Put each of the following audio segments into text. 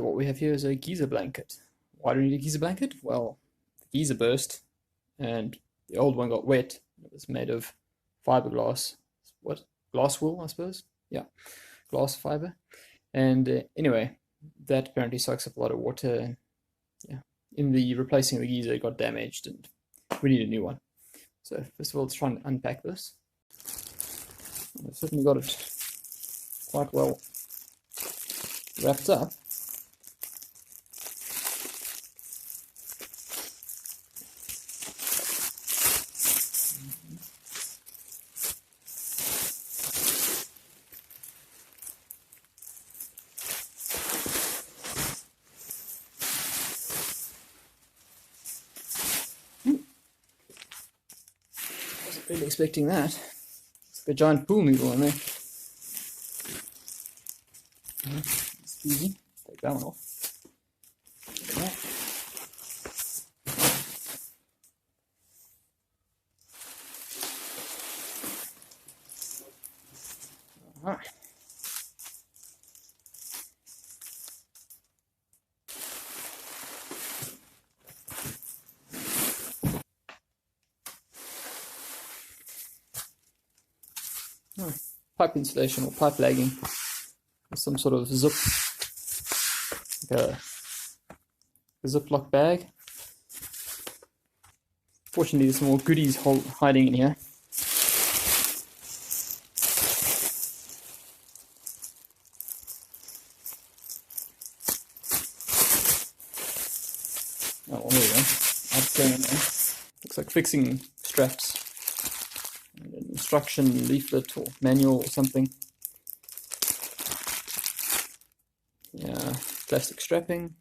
What we have here is a geyser blanket. Why do we need a geyser blanket? Well, the geyser burst and the old one got wet. It was made of fiberglass. What? Glass wool, I suppose? Yeah, glass fiber. And anyway, that apparently sucks up a lot of water. And yeah, in the replacing of the geyser, it got damaged and we need a new one. So first of all, let's try and unpack this. I've certainly got it quite well wrapped up. Wasn't really expecting that. It's like a giant pool noodle in there. It's easy. Take that one off. Alright. Pipe insulation or pipe lagging, some sort of zip, like a Ziploc bag. Fortunately, there's some more goodies hiding in here. Oh, well, there we go. That's going in there. Looks like fixing straps. And an instruction leaflet or manual or something. Yeah, plastic strapping.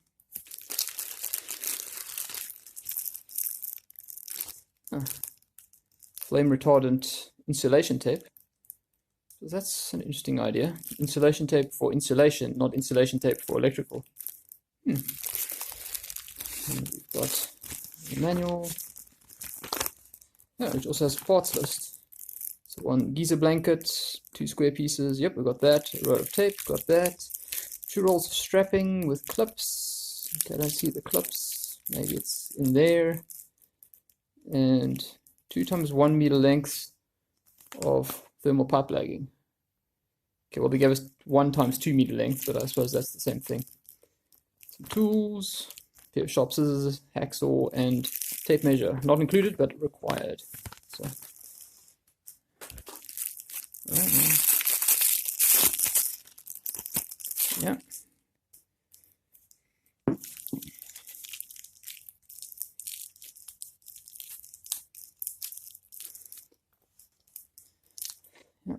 Flame retardant insulation tape. So that's an interesting idea. Insulation tape for insulation, not insulation tape for electrical. And we've got the manual. Yeah, which also has a parts list. So one geyser blanket, 2 square pieces. Yep, we've got that. A row of tape, got that. 2 rolls of strapping with clips. Okay, I don't see the clips. Maybe it's in there. And 2 times 1 meter lengths of thermal pipe lagging. Okay, well they gave us 1 times 2 meter length, but I suppose that's the same thing. Some tools, a pair of sharp scissors, hacksaw, and tape measure. Not included, but required. So, yeah.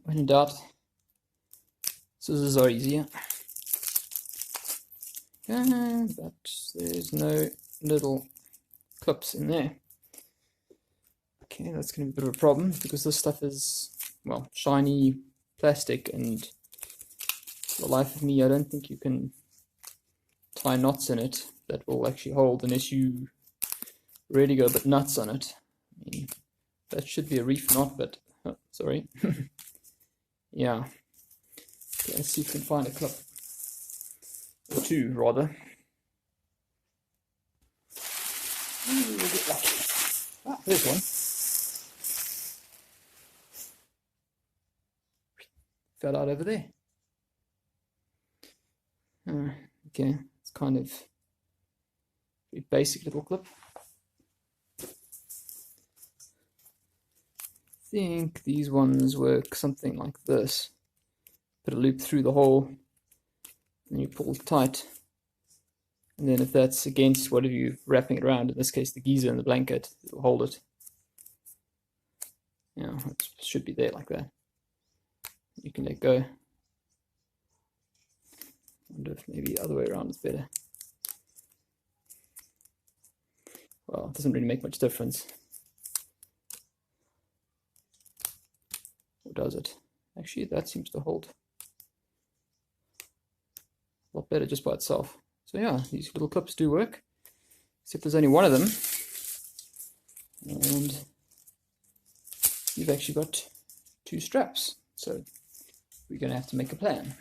When in doubt, scissors are easier. Okay, but there's no little clips in there. Okay, that's going to be a bit of a problem because this stuff is, well, shiny plastic, and for the life of me, I don't think you can tie knots in it that will actually hold unless you really go a bit nuts on it. I mean, that should be a reef knot, but oh, sorry. Yeah. Okay, let's see if we can find a clip. Or 2, rather. Maybe we'll get lucky. Ah, there's one. Fell out over there. Okay, it's kind of a basic little clip. I think these ones work something like this. Put a loop through the hole, and you pull tight. And then if that's against whatever you're wrapping it around, in this case the geyser and the blanket, it'll hold it. Yeah, it should be there like that. You can let go. I wonder if maybe the other way around is better. Well, it doesn't really make much difference. Or does it? Actually, that seems to hold a lot better just by itself. So yeah, these little clips do work, except there's only one of them. And you've actually got 2 straps. So we're going to have to make a plan.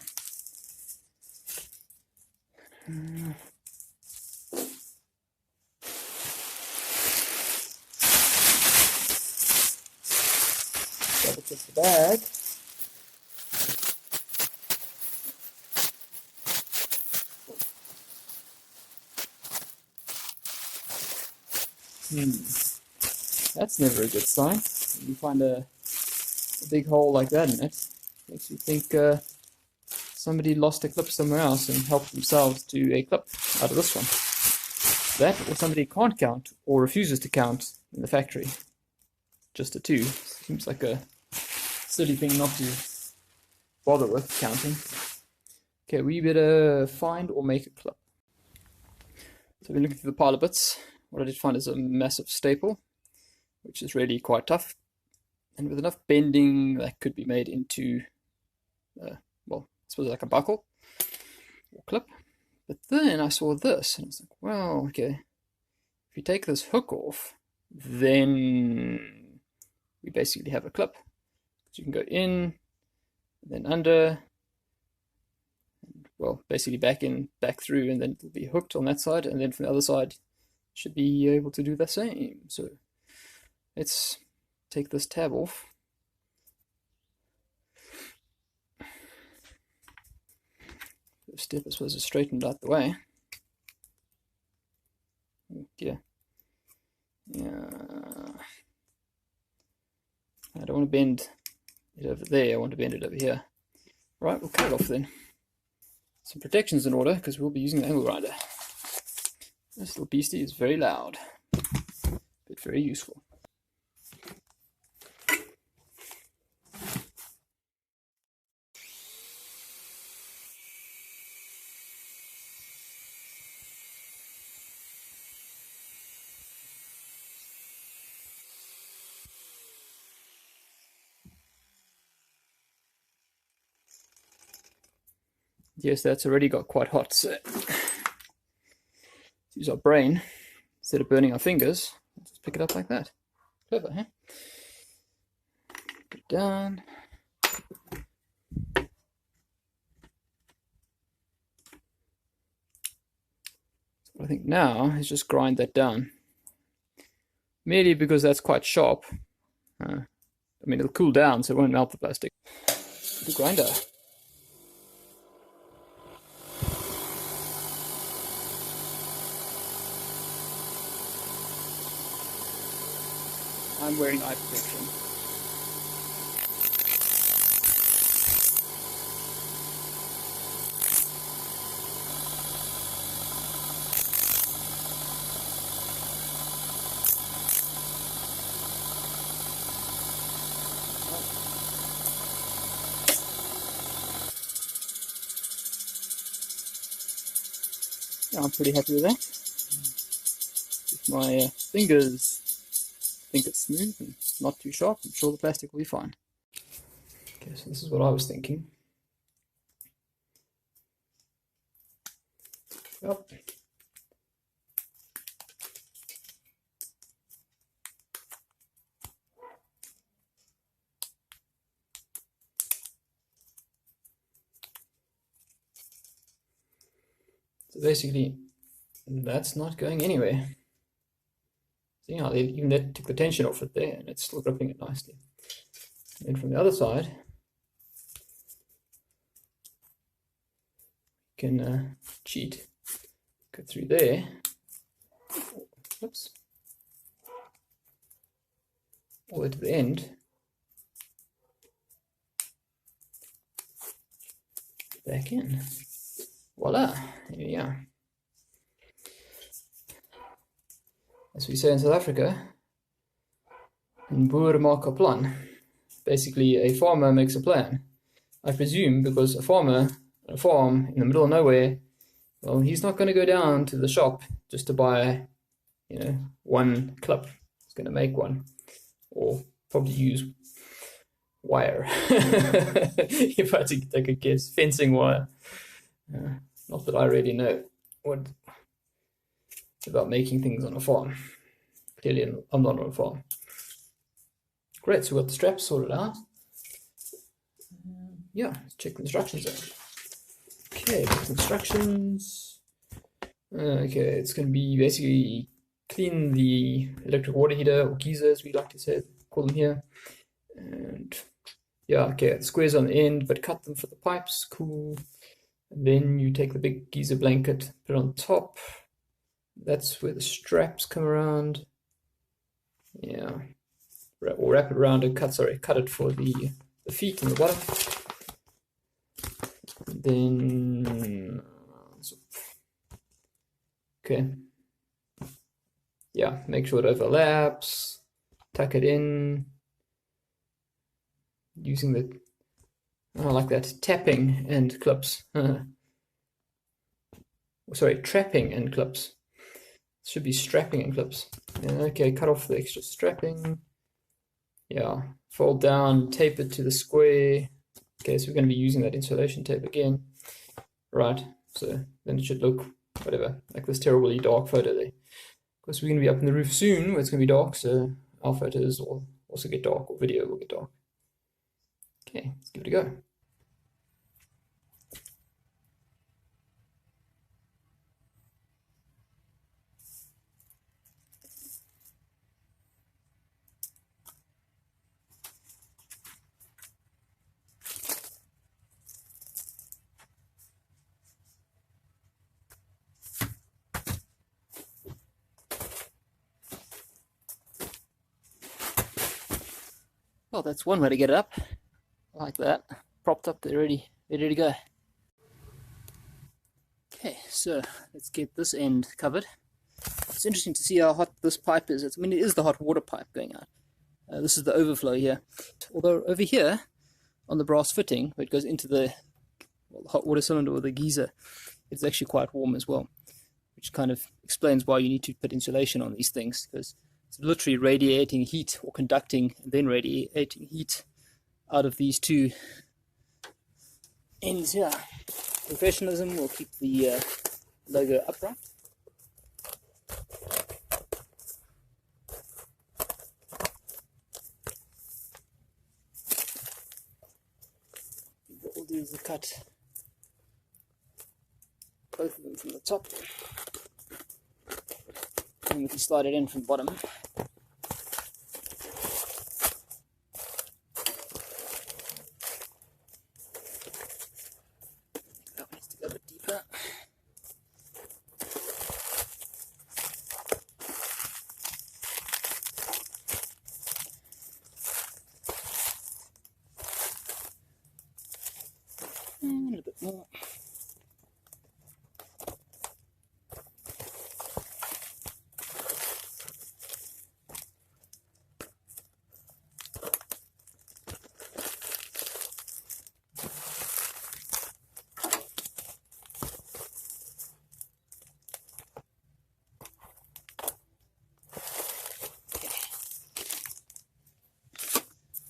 Double check the bag. That's never a good sign. When you find a big hole like that in it, makes you think somebody lost a clip somewhere else and helped themselves to a clip out of this one. That, or somebody can't count or refuses to count in the factory. Just a 2. Seems like a silly thing not to bother with counting. Okay, we better find or make a clip. So we're looking through the pile of bits. What I did find is a massive staple, which is really quite tough. And with enough bending, that could be made into, well, I suppose like a buckle or clip. But then I saw this, and I was like, well, okay, if you take this hook off, then we basically have a clip. So you can go in, and then under, and, well, basically back in, back through, and then it'll be hooked on that side, and then from the other side, should be able to do the same. So let's take this tab off. First step, I suppose, is straightened out the way. Oh dear. Yeah. I don't want to bend it over there, I want to bend it over here. Right, we'll cut it off then. Some protections in order, because we'll be using the angle grinder. This little beastie is very loud, but very useful. Yes, that's already got quite hot, so use our brain instead of burning our fingers. Just pick it up like that. Clever, huh? Put it down. So what I think now is just grind that down. Merely because that's quite sharp. I mean, it'll cool down, so it won't melt the plastic. The grinder. I'm wearing eye protection. Yeah, I'm pretty happy with that. If my fingers think it's smooth and not too sharp, I'm sure the plastic will be fine. Okay, so this is what I was thinking. Yep. So basically, that's not going anywhere. See how they even took the tension off it there, and it's still gripping it nicely. And then from the other side, you can cheat. Go through there. Oops. All the way to the end. Back in. Voila, here we are. As we say in South Africa, een boer maak 'n plan. Basically, a farmer makes a plan. I presume because a farmer on a farm in the middle of nowhere, well, he's not going to go down to the shop just to buy, you know, one clip. He's going to make one, or probably use wire. If I had to take a guess, fencing wire. Not that I really know what about making things on a farm. Clearly, I'm not on a farm. Great, so we've got the straps sorted out. Yeah, let's check the instructions out. Okay, instructions. Okay, it's going to be basically clean the electric water heater, or geyser as we like to say, call them here. And yeah, okay, the squares on the end, but cut them for the pipes, cool. And then you take the big geyser blanket, put it on top. That's where the straps come around. Yeah, or wrap it around and cut it for the feet and the bottom. Then, okay, yeah, make sure it overlaps, tuck it in, using the, I like that, tapping end clips. Sorry, trapping end clips. It should be strapping end clips. Yeah, okay, cut off the extra strapping. Yeah, fold down, tape it to the square. Okay, so we're going to be using that insulation tape again. Right, so then it should look, whatever, like this terribly dark photo there. Of course, we're going to be up in the roof soon where it's going to be dark, so our photos will also get dark, or video will get dark. Okay, let's give it a go. Well, that's one way to get it up, like that, propped up there, ready to go. Okay, so let's get this end covered. It's interesting to see how hot this pipe is. I mean, it is the hot water pipe going out. This is the overflow here. Although over here, on the brass fitting, where it goes into the hot water cylinder or the geyser, it's actually quite warm as well, which kind of explains why you need to put insulation on these things, because it's literally radiating heat, or conducting and then radiating heat out of these two ends here. Professionalism will keep the logo upright. What we'll do is cut both of them from the top, and we can slide it in from the bottom. That needs to go a bit deeper. And a bit more.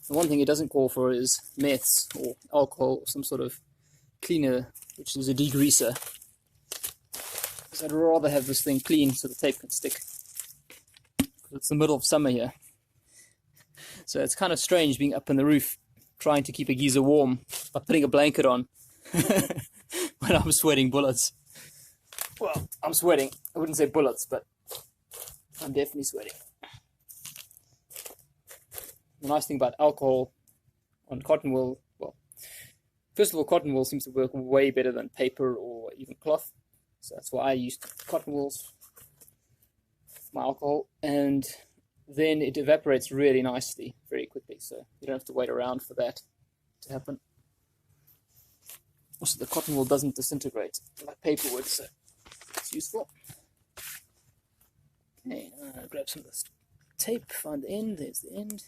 The one thing it doesn't call for is meths or alcohol or some sort of cleaner, which is a degreaser. Because I'd rather have this thing clean so the tape can stick. It's the middle of summer here. So it's kind of strange being up on the roof trying to keep a geyser warm by putting a blanket on when I'm sweating bullets. Well, I'm sweating. I wouldn't say bullets, but I'm definitely sweating. The nice thing about alcohol on cotton wool, well, first of all, cotton wool seems to work way better than paper or even cloth. So that's why I used cotton wools for my alcohol. And then it evaporates really nicely, very quickly. So you don't have to wait around for that to happen. Also, the cotton wool doesn't disintegrate like paper would, so it's useful. Okay, grab some of this tape, find the end, there's the end.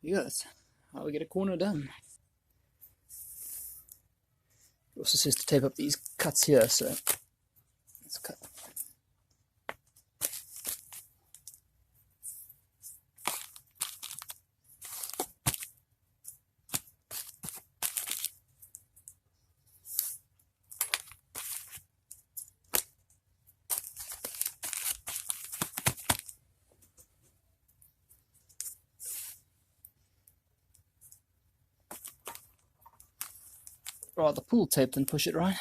Yeah, that's how we get a corner done. It also says to tape up these cuts here, so let's cut. Rather pull tape than push it, right?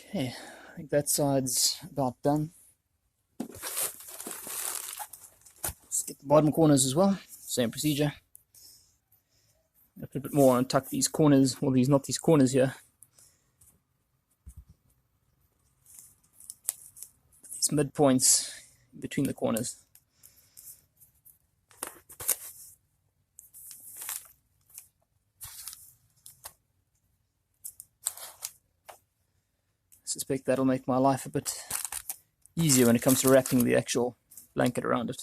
Okay, I think that side's about done. Let's get the bottom corners as well. Same procedure. A little bit more and tuck these corners, well, not these corners here. These midpoints between the corners. I suspect that'll make my life a bit easier when it comes to wrapping the actual blanket around it.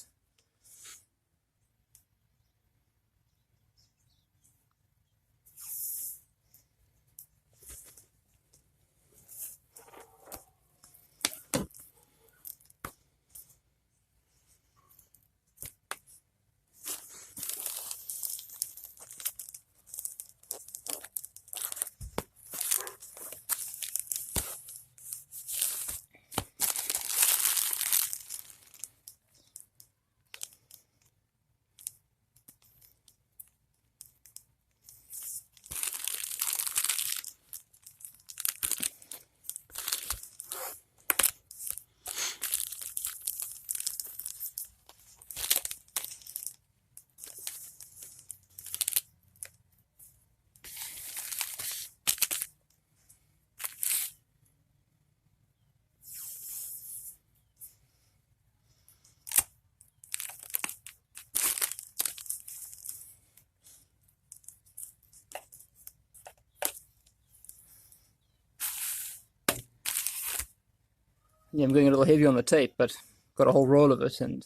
Yeah, I'm going a little heavy on the tape, but got a whole roll of it, and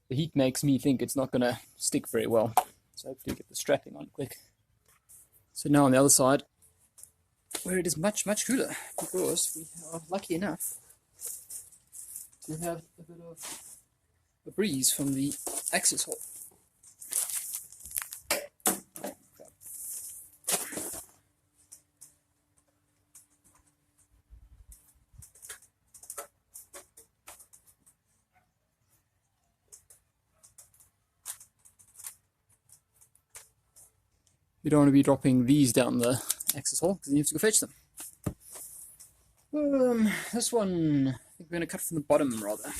the heat makes me think it's not going to stick very well. So hopefully get the strapping on quick. So now on the other side, where it is much, much cooler, because we are lucky enough to have a bit of a breeze from the access hole. You don't want to be dropping these down the access hole because you have to go fetch them. This one, I think we're going to cut from the bottom rather.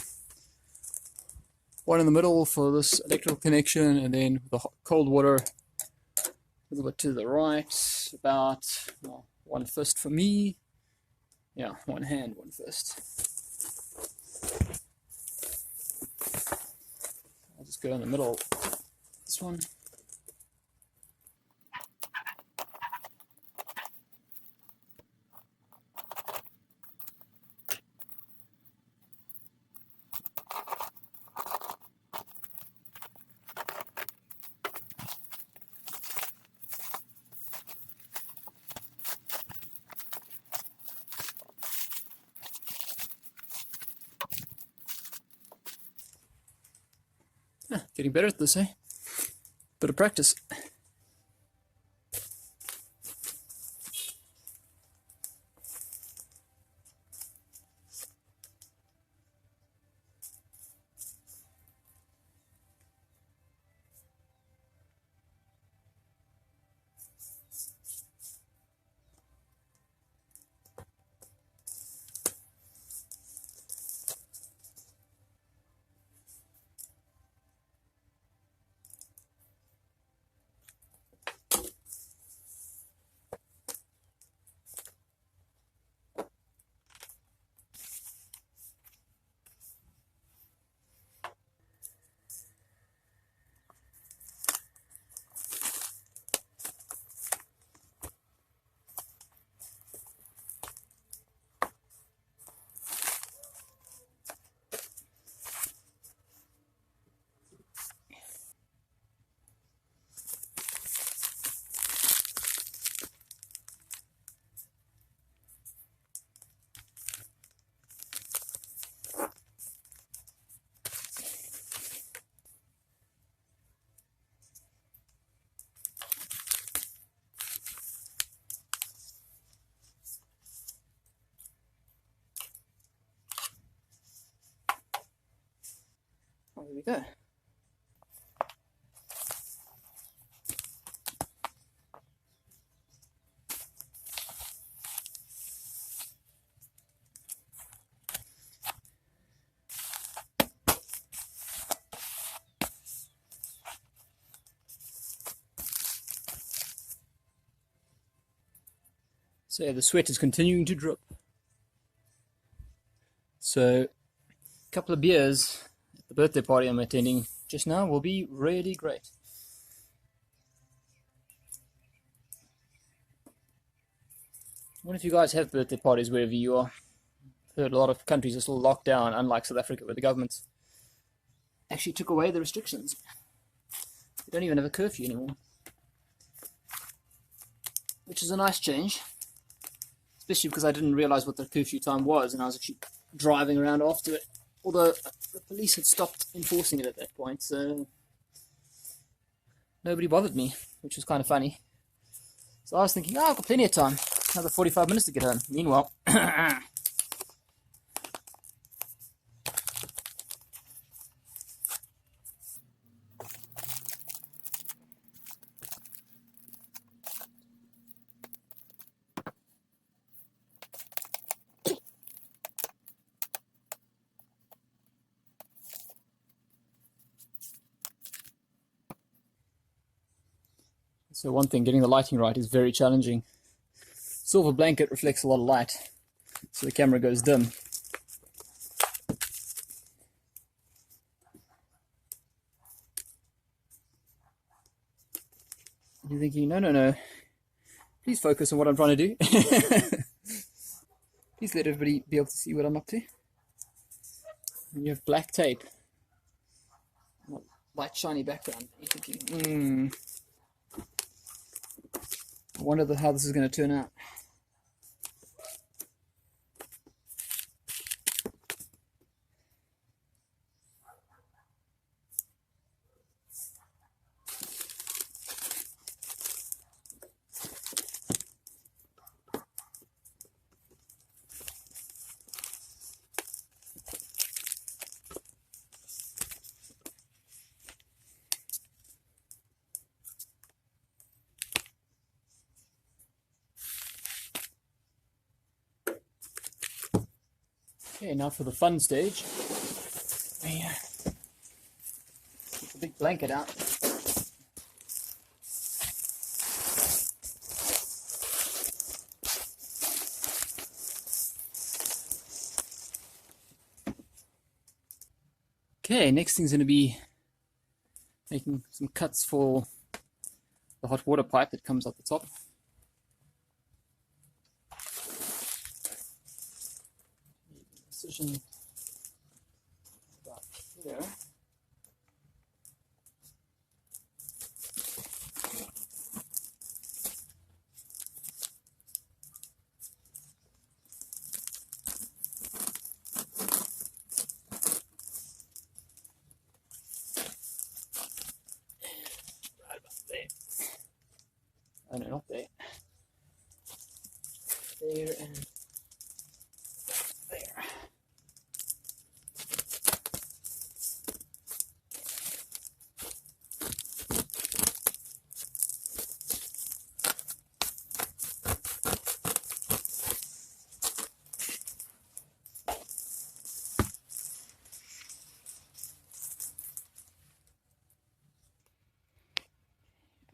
One in the middle for this electrical connection, and then the cold water a little bit to the right, about one fist for me. Yeah, one hand, one fist. I'll just go in the middle. This one. Getting better at this, eh? Bit of practice. Oh, here we go. So yeah, the sweat is continuing to drip. So a couple of beers at the birthday party I'm attending just now will be really great. I wonder if you guys have birthday parties wherever you are. I've heard a lot of countries are still locked down, unlike South Africa, where the government actually took away the restrictions. They don't even have a curfew anymore, which is a nice change. Especially because I didn't realize what the curfew time was, and I was actually driving around after it. Although the police had stopped enforcing it at that point, so nobody bothered me, which was kind of funny. So I was thinking, oh, I've got plenty of time. Another 45 minutes to get home. Meanwhile, so one thing, getting the lighting right is very challenging. Silver blanket reflects a lot of light, so the camera goes dim. You're thinking, no, please focus on what I'm trying to do. Please let everybody be able to see what I'm up to. And you have black tape, light shiny background. You're thinking, I wonder how this is going to turn out. Okay, now for the fun stage. Yeah. Get the big blanket out. Okay, next thing's going to be making some cuts for the hot water pipe that comes up the top. Precision about here. Right about there. Oh no, not there. There and there.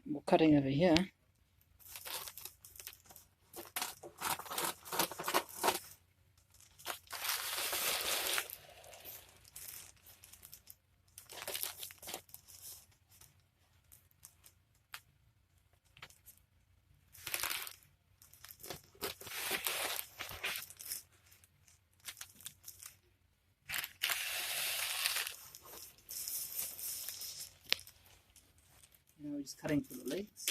More cutting over here. Now we're just cutting for the legs.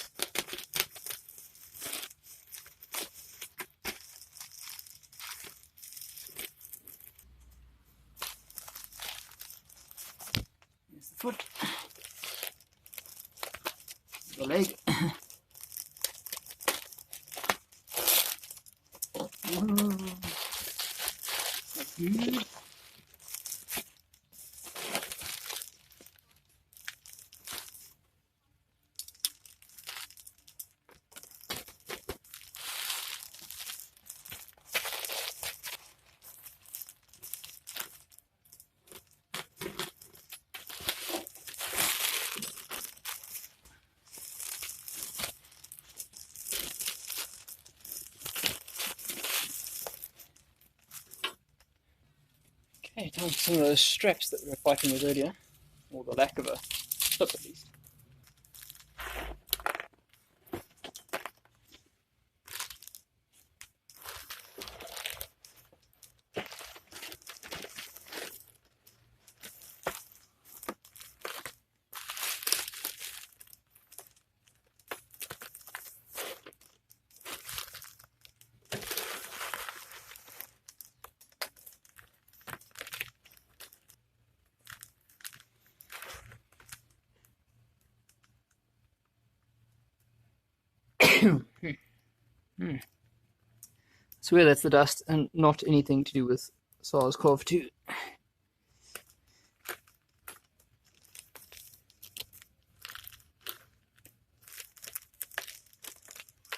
Here's the foot. The leg. Good. some of those straps that we were fighting with earlier, or the lack of a clip at least. I swear that's the dust and not anything to do with SARS-CoV-2.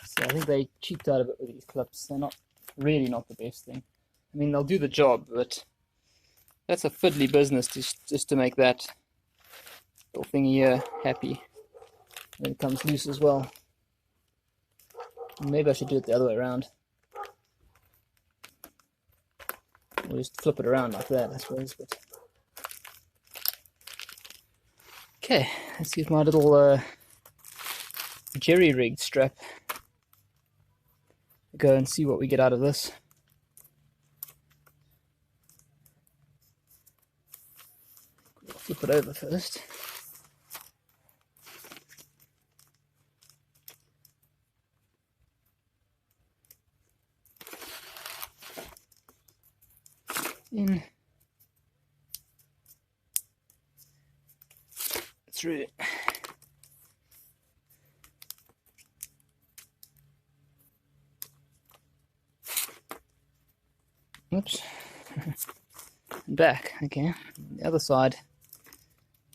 So I think they cheaped out of it with these clips. They're not the best thing. I mean, they'll do the job, but that's a fiddly business just to make that little thingy here happy. Then it comes loose as well. Maybe I should do it the other way around. Or just flip it around like that, I suppose. But okay, let's use my little jerry-rigged strap. Go and see what we get out of this. We'll flip it over first. In through. Oops. Back. Okay. The other side.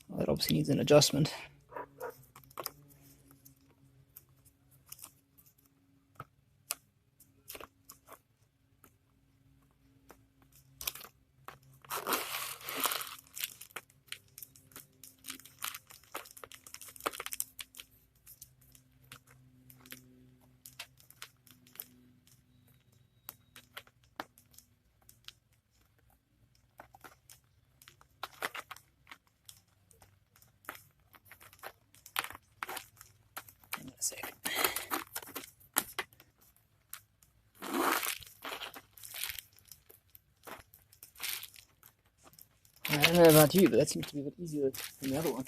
Well, that obviously needs an adjustment. I don't know about you, but that seems to be a bit easier than the other one.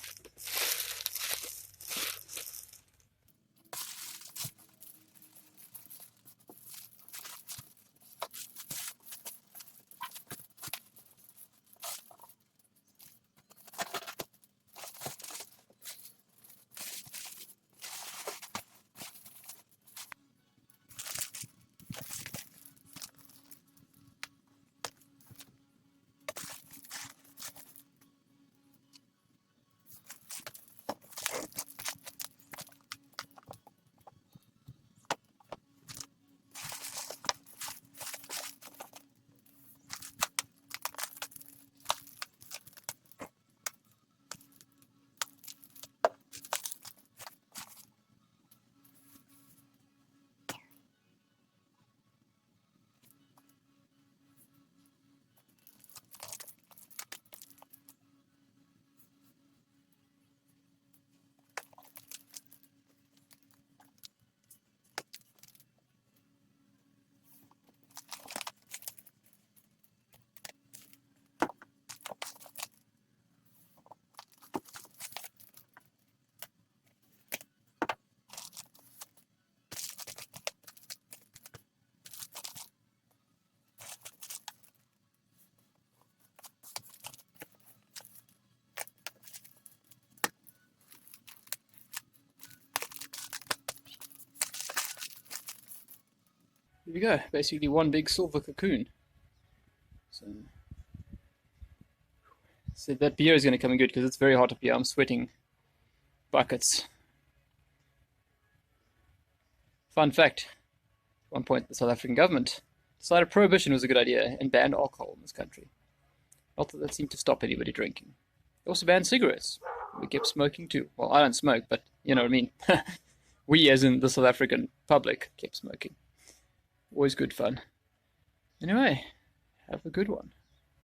Here we go, basically one big silver cocoon. So that beer is going to come in good because it's very hot up here. I'm sweating buckets. Fun fact, at one point the South African government decided prohibition was a good idea and banned alcohol in this country. Not that seemed to stop anybody drinking. They also banned cigarettes. We kept smoking too. Well, I don't smoke, but you know what I mean. We, as in the South African public, kept smoking. Always good fun. Anyway, have a good one.